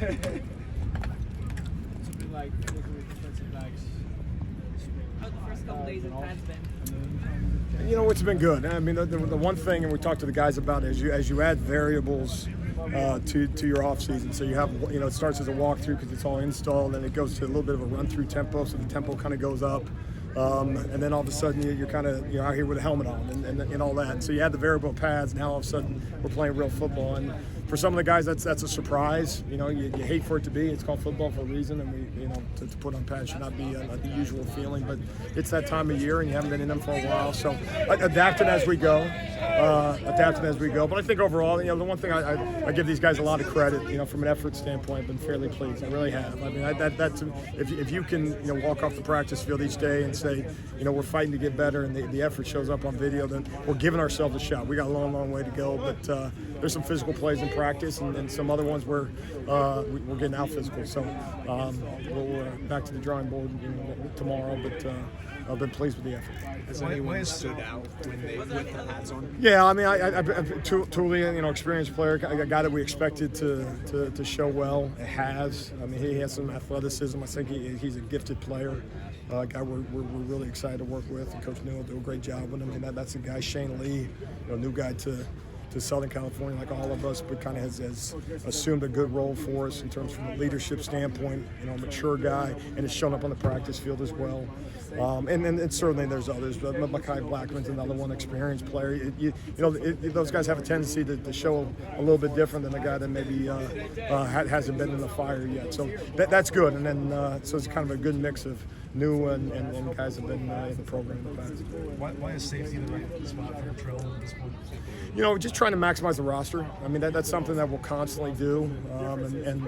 It's been like working with defensive backs. How the first couple days of pads been? You know, it's been good. I mean, the one thing, and we talked to the guys about it, is as you add variables to your off season. So you have, you know, it starts as a walkthrough because it's all installed, and it goes to a little bit of a run through tempo, so the tempo kind of goes up. And then all of a sudden you're kind of out here with a helmet on and all that. So you add the variable pads. Now all of a sudden we're playing real football. And for some of the guys, that's a surprise. You know, you hate for it to be. It's called football for a reason, and we, you know, to put on pads should not be the usual feeling. But it's that time of year, and you haven't been in them for a while. So adapting as we go. But I think overall, you know, the one thing I give these guys a lot of credit. You know, from an effort standpoint, I've been fairly pleased. I really have. I mean, that's if you can, you know, walk off the practice field each day and say, you know, we're fighting to get better, and the effort shows up on video, then we're giving ourselves a shot. We got a long way to go, but there's some physical plays in practice, and some other ones where we're getting out physical. So we're back to the drawing board, you know, tomorrow, but I've been pleased with the effort. Has anyone stood out when they put the hats on? Yeah, I mean, Tully, you know, experienced player, a guy that we expected to show well. It has. I mean, he has some athleticism. I think he's a gifted player. A guy we're really excited to work with, and Coach Neal will do a great job with him. And that's a guy, Shane Lee, you know, new guy to Southern California, like all of us, but kind of has assumed a good role for us in terms from a leadership standpoint. You know, a mature guy, and it's shown up on the practice field as well. And certainly there's others, but Mekhi Blackman's another one, experienced player. You know, those guys have a tendency to show a little bit different than a guy that maybe hasn't been in the fire yet. So that's good. And then so it's kind of a good mix of new and guys have been in the program in the past. Why is safety the right spot for Trill at this point? You know, just trying to maximize the roster. I mean, that's something that we'll constantly do. And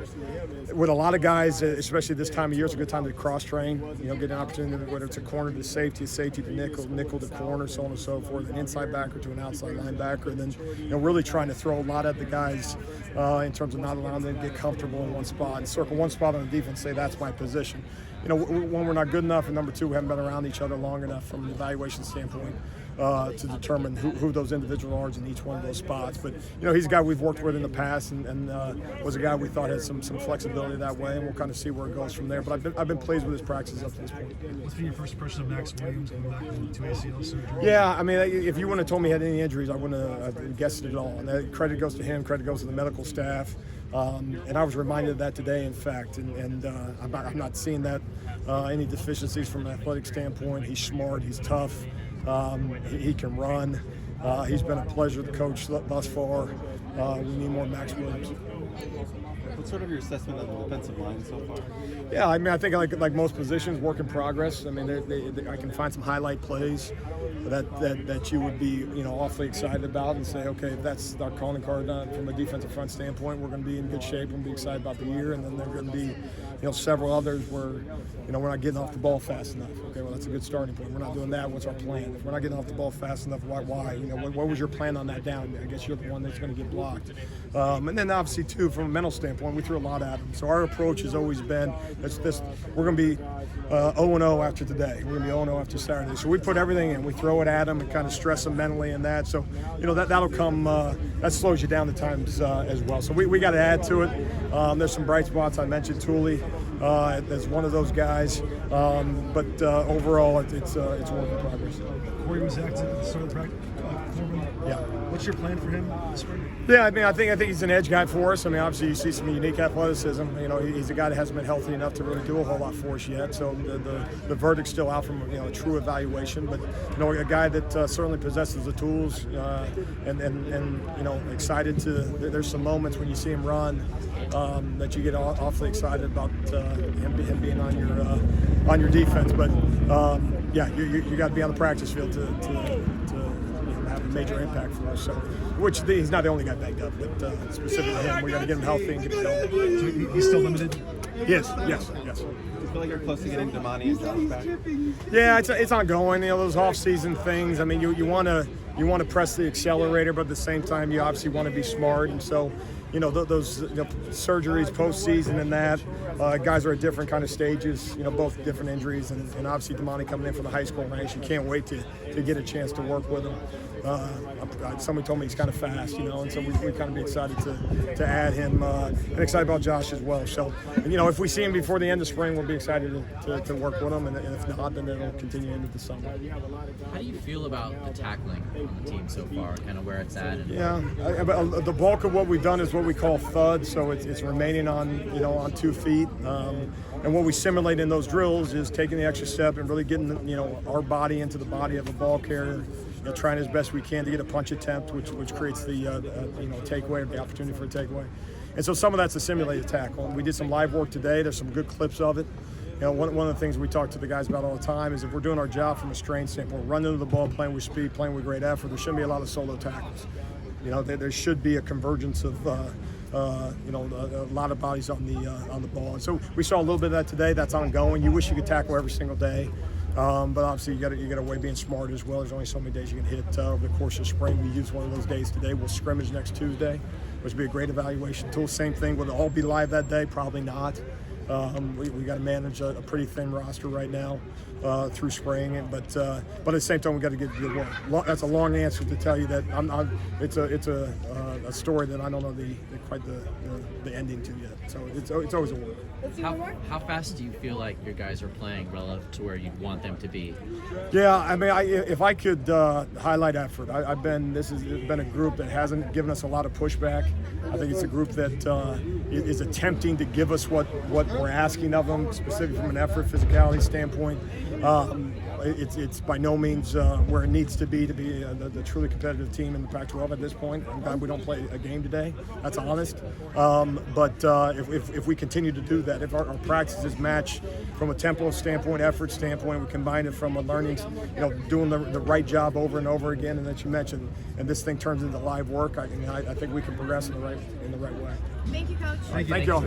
with a lot of guys, especially this time of year, it's a good time to cross-train. You know, get an opportunity, whether it's a corner to safety to nickel to corner, so on and so forth, an inside backer to an outside linebacker. And then, you know, really trying to throw a lot at the guys in terms of not allowing them to get comfortable in one spot and circle one spot on the defense, say that's my position. You know, one, we're not good enough, and number two, we haven't been around each other long enough from an evaluation standpoint to determine who those individuals are in each one of those spots. But, you know, he's a guy we've worked with in the past and was a guy we thought had some flexibility that way, and we'll kind of see where it goes from there. But I've been pleased with his practices up to this point. What's been your first impression of Max Williams coming back from 2 ACL surgery? Yeah, I mean, if you wouldn't have told me he had any injuries, I wouldn't have guessed it at all. And credit goes to him, credit goes to the medical staff. And I was reminded of that today, in fact, and I'm not seeing that any deficiencies from an athletic standpoint. He's smart, he's tough, he can run. He's been a pleasure to coach thus far. We need more Max Williams. What's sort of your assessment of the defensive line so far? Yeah, I mean, I think like most positions, work in progress. I mean, I can find some highlight plays that you would be, you know, awfully excited about and say, okay, if that's our calling card from a defensive front standpoint, we're going to be in good shape and be excited about the year. And then there are going to be, you know, several others where, you know, we're not getting off the ball fast enough. Okay, well, that's a good starting point. We're not doing that. What's our plan? If we're not getting off the ball fast enough, why? You know, what was your plan on that down? I guess you're the one that's going to get blocked. And then obviously too, from a mental standpoint, we threw a lot at them. So our approach has always been, we're going to be 0-0 after today. We're going to be 0-0 after Saturday. So we put everything in. We throw it at them and kind of stress them mentally in that. So, you know, that'll come, that slows you down at times as well. So we got to add to it. There's some bright spots. I mentioned Tully as one of those guys. But overall, it's a work in progress. Corey was active at the start of the practice. Yeah. What's your plan for him this spring? Yeah, I mean, I think he's an edge guy for us. I mean, obviously you see some unique athleticism. You know, he's a guy that hasn't been healthy enough to really do a whole lot for us yet. So the verdict's still out from, you know, a true evaluation. But, you know, a guy that certainly possesses the tools and you know, excited to. There's some moments when you see him run that you get awfully excited about him being on your defense. But yeah, you got to be on the practice field to have a major impact for us. So, which he's not the only guy banged up, but specifically him, we got to get him healthy and get him going. So he's still limited? Yes. Do you feel like you're close to getting Damani and Josh back? Yeah, it's ongoing. You know, those off-season things. I mean, you want to press the accelerator, but at the same time, you obviously want to be smart. And so, you know, those surgeries postseason and that, guys are at different kind of stages, you know, both different injuries. And obviously Damani coming in from the high school ranks, you can't wait to get a chance to work with him. Somebody told me he's kind of fast, and so we kind of be excited to add him, and excited about Josh as well. So, if we see him before the end of spring, we'll be excited to work with him, and if not, then it'll continue into the summer. How do you feel about the tackling on the team so far, kind of where it's at? The bulk of what we've done is what we call thud, so it's remaining on 2 feet. And what we simulate in those drills is taking the extra step and really getting our body into the body of a ball carrier, trying as best we can to get a punch attempt, which creates the takeaway, or the opportunity for a takeaway. And so some of that's a simulated tackle. And we did some live work today. There's some good clips of it. One of the things we talk to the guys about all the time is if we're doing our job from a strength standpoint, running to the ball, playing with speed, playing with great effort, there shouldn't be a lot of solo tackles. There should be a convergence of a lot of bodies on the ball. And so we saw a little bit of that today. That's ongoing. You wish you could tackle every single day, but obviously you got to weigh being smart as well. There's only so many days you can hit over the course of spring. We use one of those days today. We'll scrimmage next Tuesday, which will be a great evaluation tool. Same thing. Will it all be live that day? Probably not. We got to manage a pretty thin roster right now through spring, but at the same time we got to get good work. That's a long answer to tell you that it's a story that I don't know quite the ending to yet. So it's always a work. How fast do you feel like your guys are playing relative to where you'd want them to be? Yeah, I mean, if I could highlight effort, this has been a group that hasn't given us a lot of pushback. I think it's a group that is attempting to give us what we're asking of them, specifically from an effort, physicality standpoint. It's by no means where it needs to be the truly competitive team in the Pac-12 at this point. I'm glad we don't play a game today. That's honest. But if we continue to do that, if our practices match from a tempo standpoint, effort standpoint, we combine it from a learning, doing the right job over and over again, and that you mentioned, and this thing turns into live work, I think we can progress in the right way. Thank you, Coach. Thank you all.